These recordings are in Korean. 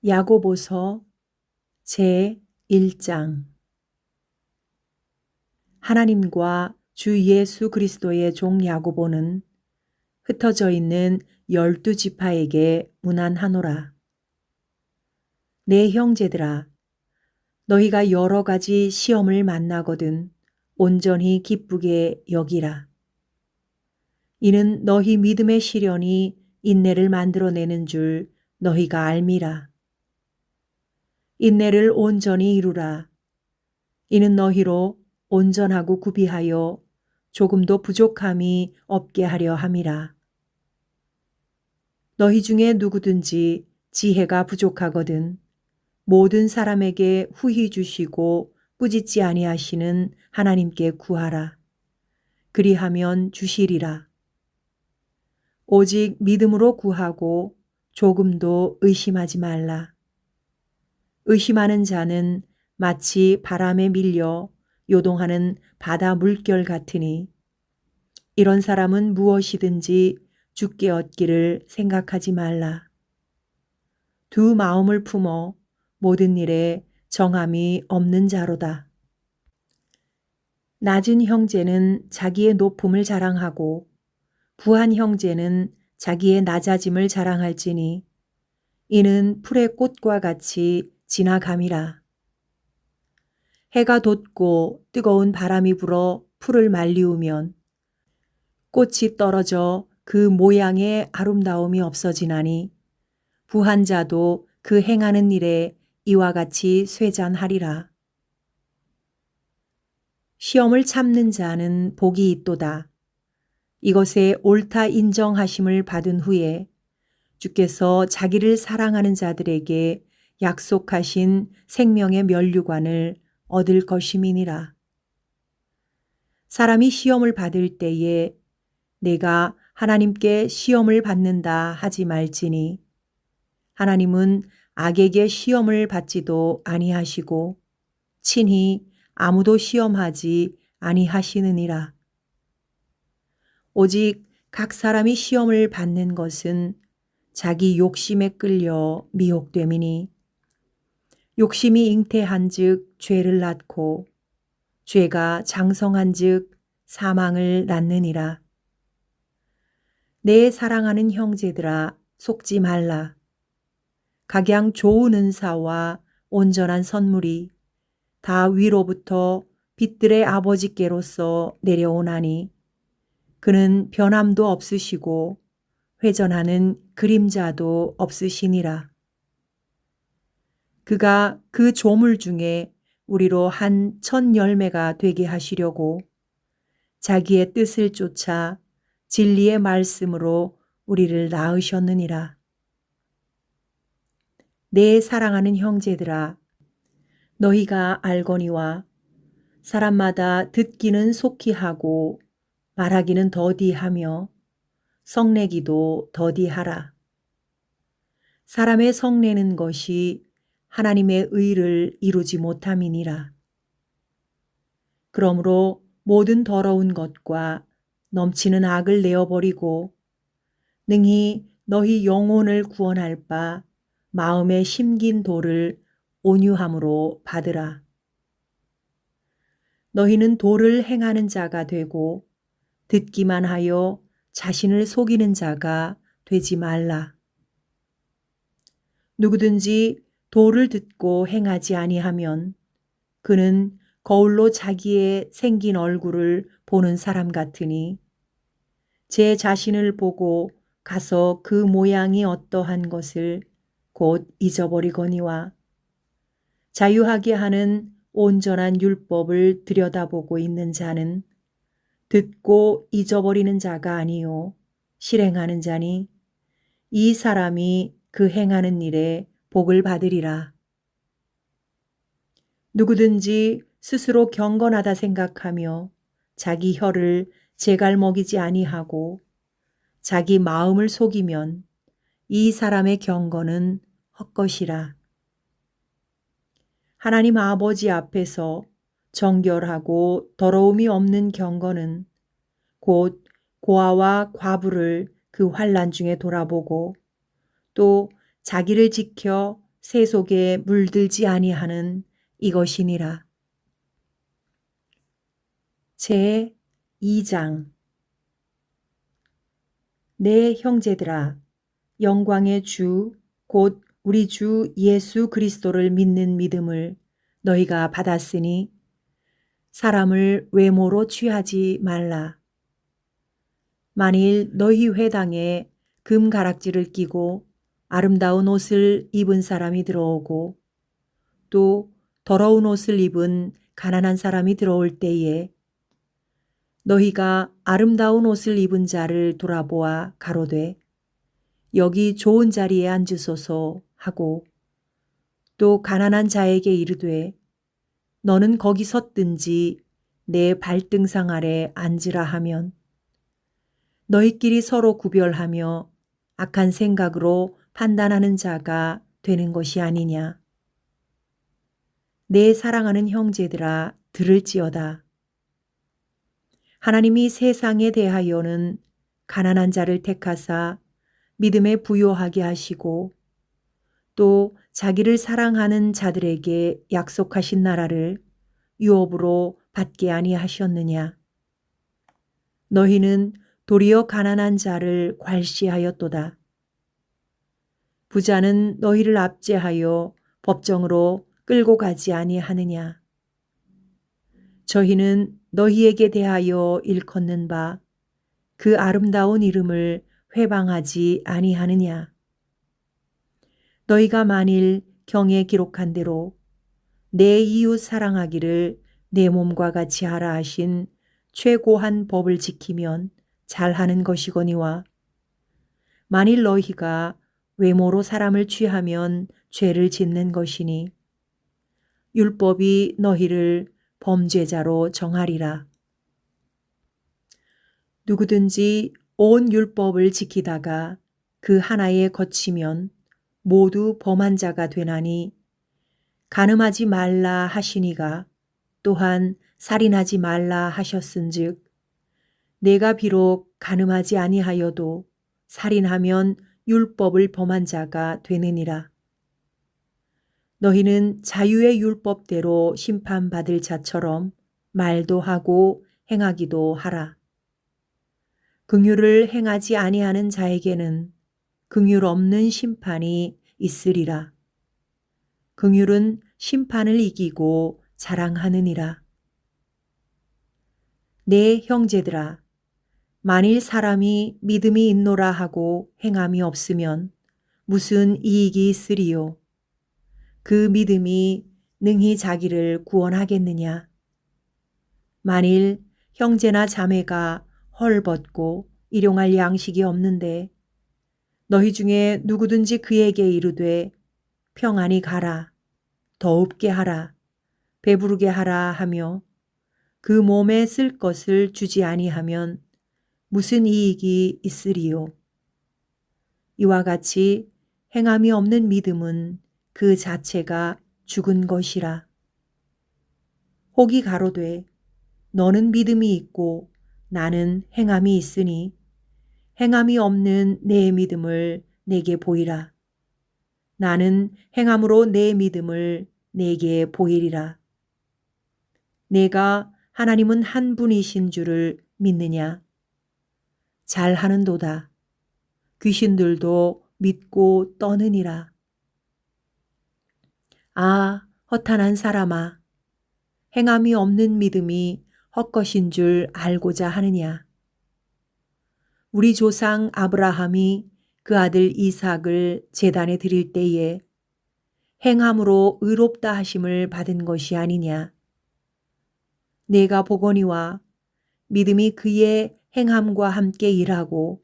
야고보서 제 1장. 하나님과 주 예수 그리스도의 종 야고보는 흩어져 있는 12지파에게 문안하노라. 내 형제들아, 너희가 여러 가지 시험을 만나거든 온전히 기쁘게 여기라. 이는 너희 믿음의 시련이 인내를 만들어내는 줄 너희가 알미라. 인내를 온전히 이루라. 이는 너희로 온전하고 구비하여 조금도 부족함이 없게 하려 함이라. 너희 중에 누구든지 지혜가 부족하거든 모든 사람에게 후히 주시고 꾸짖지 아니하시는 하나님께 구하라. 그리하면 주시리라. 오직 믿음으로 구하고 조금도 의심하지 말라. 의심하는 자는 마치 바람에 밀려 요동하는 바다 물결 같으니 이런 사람은 무엇이든지 주께 얻기를 생각하지 말라. 두 마음을 품어 모든 일에 정함이 없는 자로다. 낮은 형제는 자기의 높음을 자랑하고 부한 형제는 자기의 낮아짐을 자랑할지니 이는 풀의 꽃과 같이 지나감이라. 해가 돋고 뜨거운 바람이 불어 풀을 말리우면 꽃이 떨어져 그 모양의 아름다움이 없어지나니 부한 자도 그 행하는 일에 이와 같이 쇠잔하리라. 시험을 참는 자는 복이 있도다. 이것에 옳다 인정하심을 받은 후에 주께서 자기를 사랑하는 자들에게 약속하신 생명의 면류관을 얻을 것임이니라. 사람이 시험을 받을 때에 내가 하나님께 시험을 받는다 하지 말지니 하나님은 악에게 시험을 받지도 아니하시고 친히 아무도 시험하지 아니하시느니라. 오직 각 사람이 시험을 받는 것은 자기 욕심에 끌려 미혹됨이니 욕심이 잉태한즉 죄를 낳고 죄가 장성한즉 사망을 낳느니라. 내 사랑하는 형제들아, 속지 말라. 각양 좋은 은사와 온전한 선물이 다 위로부터 빛들의 아버지께로서 내려오나니 그는 변함도 없으시고 회전하는 그림자도 없으시니라. 그가 그 조물 중에 우리로 한 첫 열매가 되게 하시려고 자기의 뜻을 쫓아 진리의 말씀으로 우리를 낳으셨느니라. 내 사랑하는 형제들아, 너희가 알거니와 사람마다 듣기는 속히 하고 말하기는 더디하며 성내기도 더디하라. 사람의 성내는 것이 하나님의 의를 이루지 못함이니라. 그러므로 모든 더러운 것과 넘치는 악을 내어버리고 능히 너희 영혼을 구원할 바 마음에 심긴 도를 온유함으로 받으라. 너희는 도를 행하는 자가 되고 듣기만 하여 자신을 속이는 자가 되지 말라. 누구든지 도를 듣고 행하지 아니하면 그는 거울로 자기의 생긴 얼굴을 보는 사람 같으니 제 자신을 보고 가서 그 모양이 어떠한 것을 곧 잊어버리거니와 자유하게 하는 온전한 율법을 들여다보고 있는 자는 듣고 잊어버리는 자가 아니요 실행하는 자니 이 사람이 그 행하는 일에 복을 받으리라. 누구든지 스스로 경건하다 생각하며 자기 혀를 제갈 먹이지 아니하고 자기 마음을 속이면 이 사람의 경건은 헛것이라. 하나님 아버지 앞에서 정결하고 더러움이 없는 경건은 곧 고아와 과부를 그 환난 중에 돌아보고 또 자기를 지켜 새 속에 물들지 아니하는 이것이니라. 제 2장. 내 형제들아, 영광의 주 곧 우리 주 예수 그리스도를 믿는 믿음을 너희가 받았으니 사람을 외모로 취하지 말라. 만일 너희 회당에 금가락지를 끼고 아름다운 옷을 입은 사람이 들어오고 또 더러운 옷을 입은 가난한 사람이 들어올 때에 너희가 아름다운 옷을 입은 자를 돌아보아 가로되 여기 좋은 자리에 앉으소서 하고 또 가난한 자에게 이르되 너는 거기 섰든지 내 발등상 아래 앉으라 하면 너희끼리 서로 구별하며 악한 생각으로 판단하는 자가 되는 것이 아니냐. 내 사랑하는 형제들아, 들을지어다. 하나님이 세상에 대하여는 가난한 자를 택하사 믿음에 부요하게 하시고 또 자기를 사랑하는 자들에게 약속하신 나라를 유업으로 받게 아니하셨느냐. 너희는 도리어 가난한 자를 괄시하였도다. 부자는 너희를 압제하여 법정으로 끌고 가지 아니하느냐. 저희는 너희에게 대하여 일컫는 바 그 아름다운 이름을 회방하지 아니하느냐. 너희가 만일 경에 기록한 대로 내 이웃 사랑하기를 내 몸과 같이 하라 하신 최고한 법을 지키면 잘하는 것이거니와 만일 너희가 외모로 사람을 취하면 죄를 짓는 것이니 율법이 너희를 범죄자로 정하리라. 누구든지 온 율법을 지키다가 그 하나에 거치면 모두 범한 자가 되나니 간음하지 말라 하시니가 또한 살인하지 말라 하셨은즉 내가 비록 간음하지 아니하여도 살인하면 율법을 범한 자가 되느니라. 너희는 자유의 율법대로 심판받을 자처럼 말도 하고 행하기도 하라. 긍휼을 행하지 아니하는 자에게는 긍휼 없는 심판이 있으리라. 긍휼은 심판을 이기고 자랑하느니라. 내 형제들아, 만일 사람이 믿음이 있노라 하고 행함이 없으면 무슨 이익이 있으리요? 그 믿음이 능히 자기를 구원하겠느냐? 만일 형제나 자매가 헐벗고 일용할 양식이 없는데 너희 중에 누구든지 그에게 이르되 평안히 가라, 더웁게 하라, 배부르게 하라 하며 그 몸에 쓸 것을 주지 아니하면 무슨 이익이 있으리요? 이와 같이 행함이 없는 믿음은 그 자체가 죽은 것이라. 혹이 가로되 너는 믿음이 있고 나는 행함이 있으니 행함이 없는 내 믿음을 내게 보이라. 나는 행함으로 내 믿음을 내게 보이리라. 내가 하나님은 한 분이신 줄을 믿느냐? 잘하는도다. 귀신들도 믿고 떠느니라. 아, 허탄한 사람아, 행함이 없는 믿음이 헛것인 줄 알고자 하느냐? 우리 조상 아브라함이 그 아들 이삭을 제단에 드릴 때에 행함으로 의롭다 하심을 받은 것이 아니냐? 내가 보거니와 믿음이 그의 행함과 함께 일하고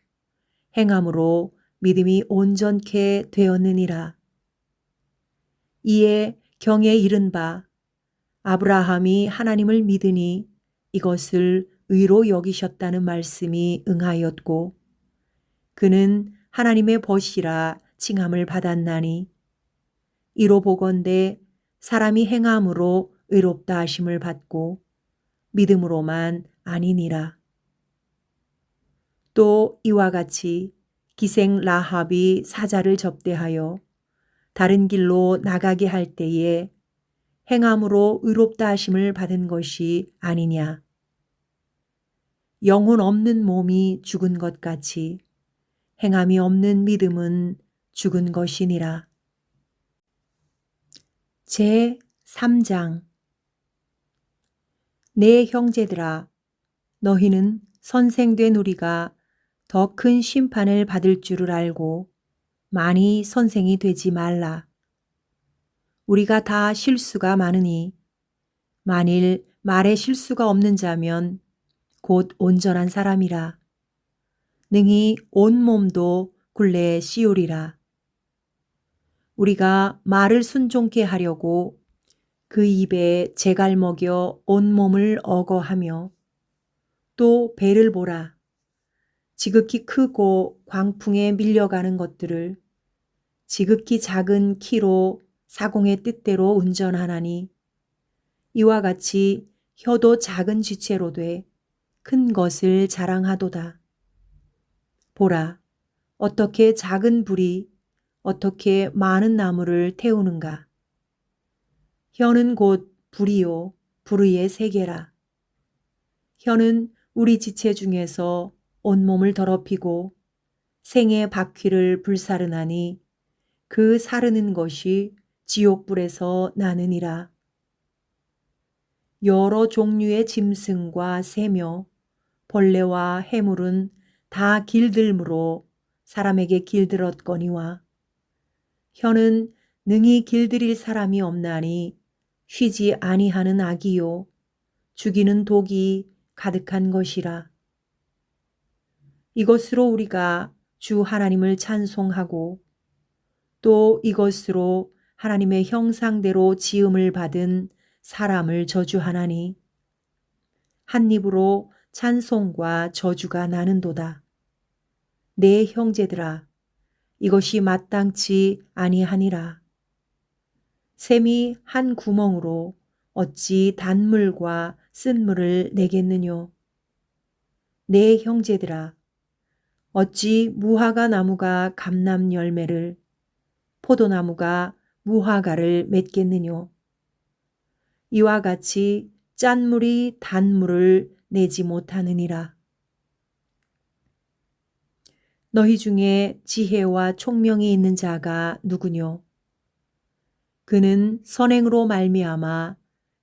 행함으로 믿음이 온전케 되었느니라. 이에 경에 이른 바 아브라함이 하나님을 믿으니 이것을 의로 여기셨다는 말씀이 응하였고 그는 하나님의 벗이라 칭함을 받았나니 이로 보건대 사람이 행함으로 의롭다 하심을 받고 믿음으로만 아니니라. 또 이와 같이 기생 라합이 사자를 접대하여 다른 길로 나가게 할 때에 행함으로 의롭다 하심을 받은 것이 아니냐. 영혼 없는 몸이 죽은 것 같이 행함이 없는 믿음은 죽은 것이니라. 제 3장. 내 형제들아, 너희는 선생된 우리가 더 큰 심판을 받을 줄을 알고 많이 선생이 되지 말라. 우리가 다 실수가 많으니 만일 말에 실수가 없는 자면 곧 온전한 사람이라. 능히 온 몸도 굴레에 씌우리라. 우리가 말을 순종케 하려고 그 입에 재갈 먹여 온 몸을 어거하며 또 배를 보라. 지극히 크고 광풍에 밀려가는 것들을 지극히 작은 키로 사공의 뜻대로 운전하나니 이와 같이 혀도 작은 지체로 돼 큰 것을 자랑하도다. 보라, 어떻게 작은 불이 어떻게 많은 나무를 태우는가. 혀는 곧 불이요 불의의 세계라. 혀는 우리 지체 중에서 온몸을 더럽히고 생의 바퀴를 불사르나니 그 사르는 것이 지옥불에서 나느니라. 여러 종류의 짐승과 새며 벌레와 해물은 다 길들므로 사람에게 길들었거니와 혀는 능히 길들일 사람이 없나니 쉬지 아니하는 악이요 죽이는 독이 가득한 것이라. 이것으로 우리가 주 하나님을 찬송하고 또 이것으로 하나님의 형상대로 지음을 받은 사람을 저주하나니 한 입으로 찬송과 저주가 나는도다. 내 형제들아, 이것이 마땅치 아니하니라. 샘이 한 구멍으로 어찌 단물과 쓴물을 내겠느뇨. 내 형제들아, 어찌 무화과 나무가 감람 열매를 포도나무가 무화과를 맺겠느뇨. 이와 같이 짠물이 단물을 내지 못하느니라. 너희 중에 지혜와 총명이 있는 자가 누구뇨? 그는 선행으로 말미암아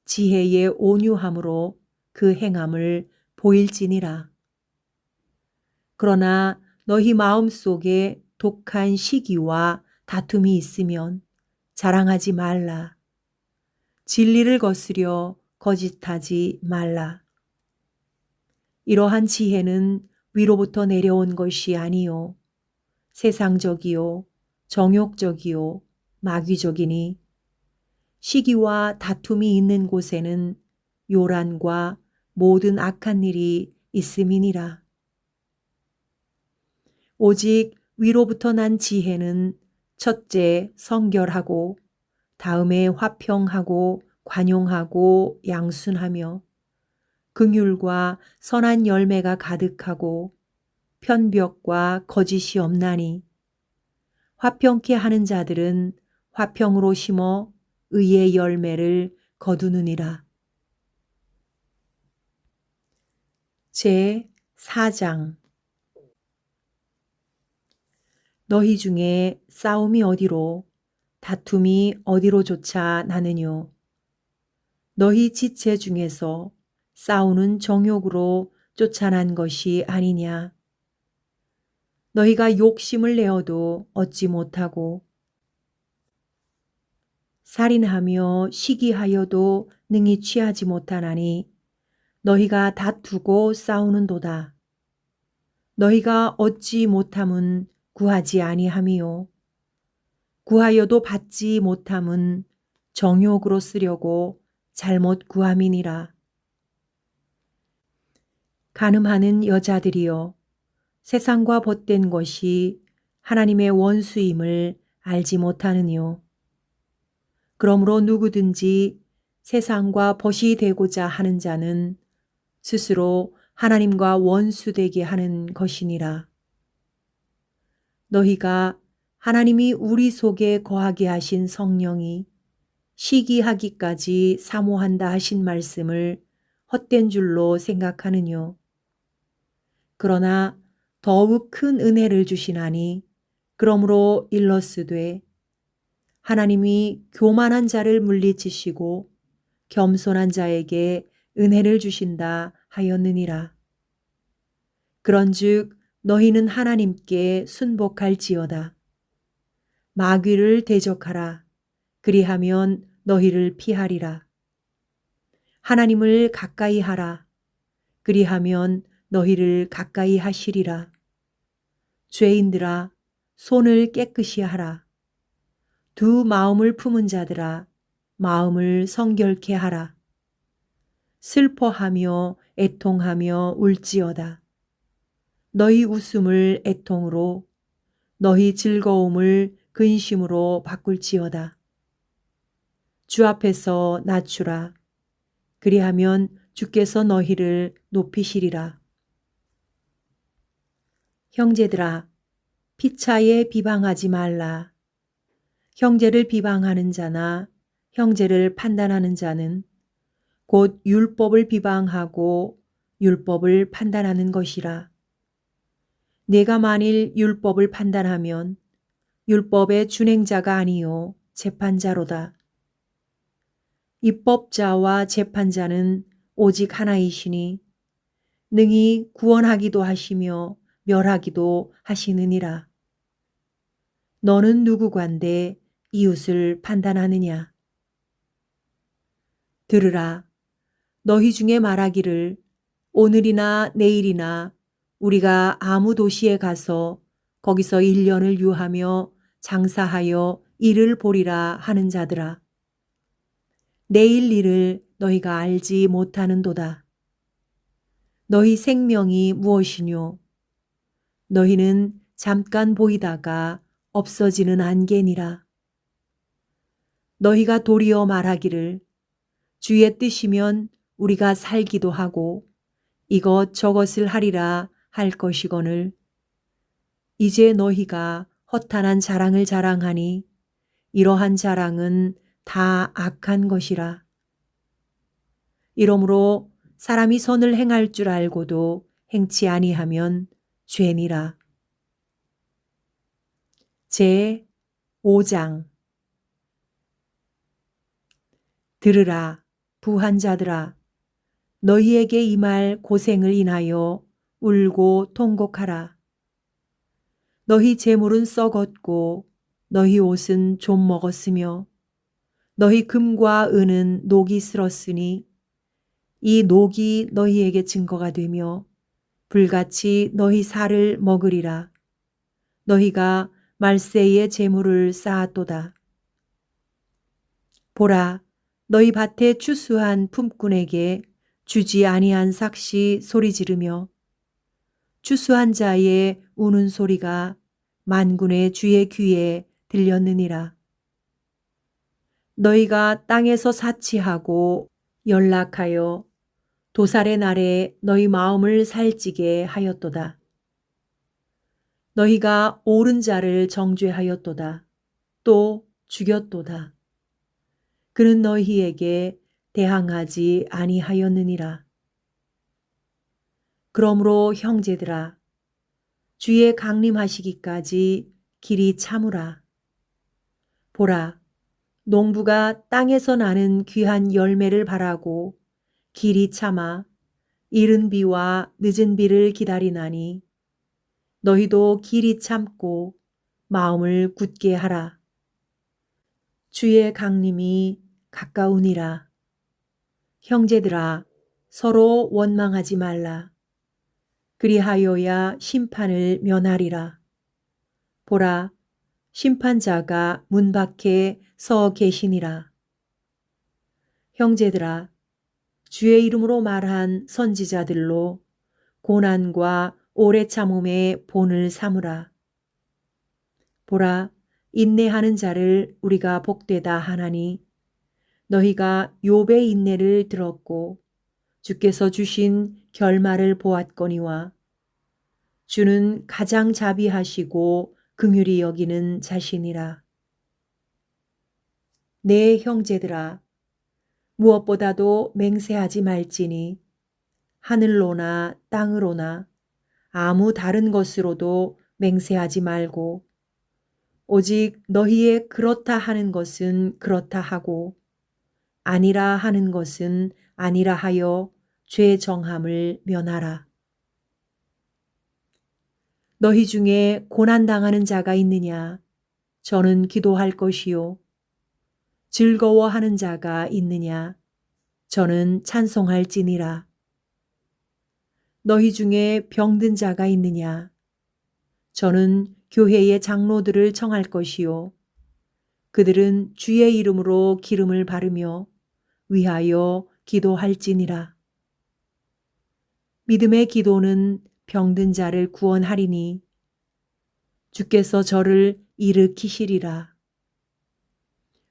지혜의 온유함으로 그 행함을 보일지니라. 그러나 너희 마음속에 독한 시기와 다툼이 있으면 자랑하지 말라. 진리를 거스려 거짓하지 말라. 이러한 지혜는 위로부터 내려온 것이 아니요 세상적이요 정욕적이요 마귀적이니 시기와 다툼이 있는 곳에는 요란과 모든 악한 일이 있음이니라. 오직 위로부터 난 지혜는 첫째 성결하고 다음에 화평하고 관용하고 양순하며 긍휼과 선한 열매가 가득하고 편벽과 거짓이 없나니 화평케 하는 자들은 화평으로 심어 의의 열매를 거두느니라. 제 4장. 너희 중에 싸움이 어디로 다툼이 어디로조차 나느뇨. 너희 지체 중에서 싸우는 정욕으로 쫓아난 것이 아니냐. 너희가 욕심을 내어도 얻지 못하고 살인하며 시기하여도 능히 취하지 못하나니 너희가 다투고 싸우는도다. 너희가 얻지 못함은 구하지 아니함이요 구하여도 받지 못함은 정욕으로 쓰려고 잘못 구함이니라. 간음하는 여자들이여 세상과 벗된 것이 하나님의 원수임을 알지 못하느뇨. 그러므로 누구든지 세상과 벗이 되고자 하는 자는 스스로 하나님과 원수되게 하는 것이니라. 너희가 하나님이 우리 속에 거하게 하신 성령이 시기하기까지 사모한다 하신 말씀을 헛된 줄로 생각하느뇨. 그러나 더욱 큰 은혜를 주시나니 그러므로 일러스되 하나님이 교만한 자를 물리치시고 겸손한 자에게 은혜를 주신다 하였느니라. 그런즉 너희는 하나님께 순복할지어다. 마귀를 대적하라. 그리하면 너희를 피하리라. 하나님을 가까이 하라. 그리하면 너희를 가까이 하시리라. 죄인들아, 손을 깨끗이 하라. 두 마음을 품은 자들아, 마음을 성결케 하라. 슬퍼하며 애통하며 울지어다. 너희 웃음을 애통으로, 너희 즐거움을 근심으로 바꿀지어다. 주 앞에서 낮추라. 그리하면 주께서 너희를 높이시리라. 형제들아, 피차에 비방하지 말라. 형제를 비방하는 자나 형제를 판단하는 자는 곧 율법을 비방하고 율법을 판단하는 것이라. 내가 만일 율법을 판단하면 율법의 준행자가 아니요 재판자로다. 입법자와 재판자는 오직 하나이시니 능히 구원하기도 하시며 멸하기도 하시느니라. 너는 누구관데 이웃을 판단하느냐? 들으라. 너희 중에 말하기를 오늘이나 내일이나 우리가 아무 도시에 가서 거기서 1년을 유하며 장사하여 일을 보리라 하는 자들아. 내일 일을 너희가 알지 못하는도다. 너희 생명이 무엇이뇨? 너희는 잠깐 보이다가 없어지는 안개니라. 너희가 도리어 말하기를 주의 뜻이면 우리가 살기도 하고 이것 저것을 하리라 할 것이거늘 이제 너희가 허탄한 자랑을 자랑하니 이러한 자랑은 다 악한 것이라. 이러므로 사람이 선을 행할 줄 알고도 행치 아니하면 죄니라. 제 5장. 들으라 부한 자들아, 너희에게 임할 고생을 인하여 울고 통곡하라. 너희 재물은 썩었고 너희 옷은 좀 먹었으며 너희 금과 은은 녹이 슬었으니 이 녹이 너희에게 증거가 되며 불같이 너희 살을 먹으리라. 너희가 말세의 재물을 쌓았도다. 보라, 너희 밭에 추수한 품꾼에게 주지 아니한 삭시 소리 지르며 추수한 자의 우는 소리가 만군의 주의 귀에 들렸느니라. 너희가 땅에서 사치하고 연락하여 도살의 날에 너희 마음을 살찌게 하였도다. 너희가 옳은 자를 정죄하였도다. 또 죽였도다. 그는 너희에게 대항하지 아니하였느니라. 그러므로 형제들아, 주의 강림하시기까지 길이 참으라. 보라, 농부가 땅에서 나는 귀한 열매를 바라고 길이 참아 이른 비와 늦은 비를 기다리나니 너희도 길이 참고 마음을 굳게 하라. 주의 강림이 가까우니라. 형제들아, 서로 원망하지 말라. 그리하여야 심판을 면하리라. 보라, 심판자가 문 밖에 서 계시니라. 형제들아, 주의 이름으로 말한 선지자들로 고난과 오래 참음의 본을 삼으라. 보라, 인내하는 자를 우리가 복되다 하나니 너희가 욥의 인내를 들었고 주께서 주신 결말을 보았거니와 주는 가장 자비하시고 긍휼히 여기는 자신이라. 내 형제들아, 무엇보다도 맹세하지 말지니 하늘로나 땅으로나 아무 다른 것으로도 맹세하지 말고 오직 너희의 그렇다 하는 것은 그렇다 하고 아니라 하는 것은 아니라 하여 죄 정함을 면하라. 너희 중에 고난당하는 자가 있느냐? 저는 기도할 것이요. 즐거워하는 자가 있느냐? 저는 찬송할지니라. 너희 중에 병든 자가 있느냐? 저는 교회의 장로들을 청할 것이요. 그들은 주의 이름으로 기름을 바르며 위하여 기도할지니라. 믿음의 기도는 병든 자를 구원하리니 주께서 저를 일으키시리라.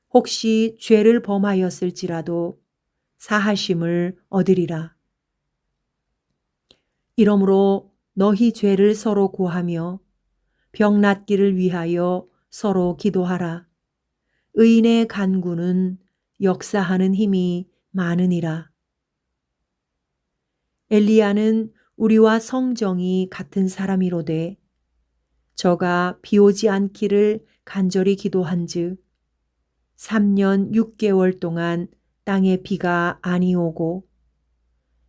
혹시 죄를 범하였을지라도 사하심을 얻으리라. 이러므로 너희 죄를 서로 고하며 병 낫기를 위하여 서로 기도하라. 의인의 간구는 역사하는 힘이 많으니라. 엘리야는 우리와 성정이 같은 사람이로되 저가 비 오지 않기를 간절히 기도한즉 3년 6개월 동안 땅에 비가 아니 오고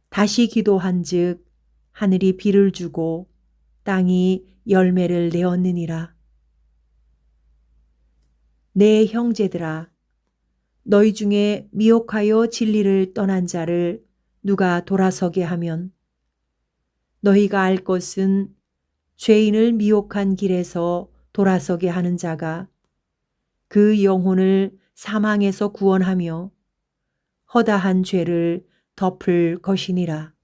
다시 기도한즉 하늘이 비를 주고 땅이 열매를 내었느니라. 내 형제들아, 너희 중에 미혹하여 진리를 떠난 자를 누가 돌아서게 하면 너희가 알 것은 죄인을 미혹한 길에서 돌아서게 하는 자가 그 영혼을 사망에서 구원하며 허다한 죄를 덮을 것이니라.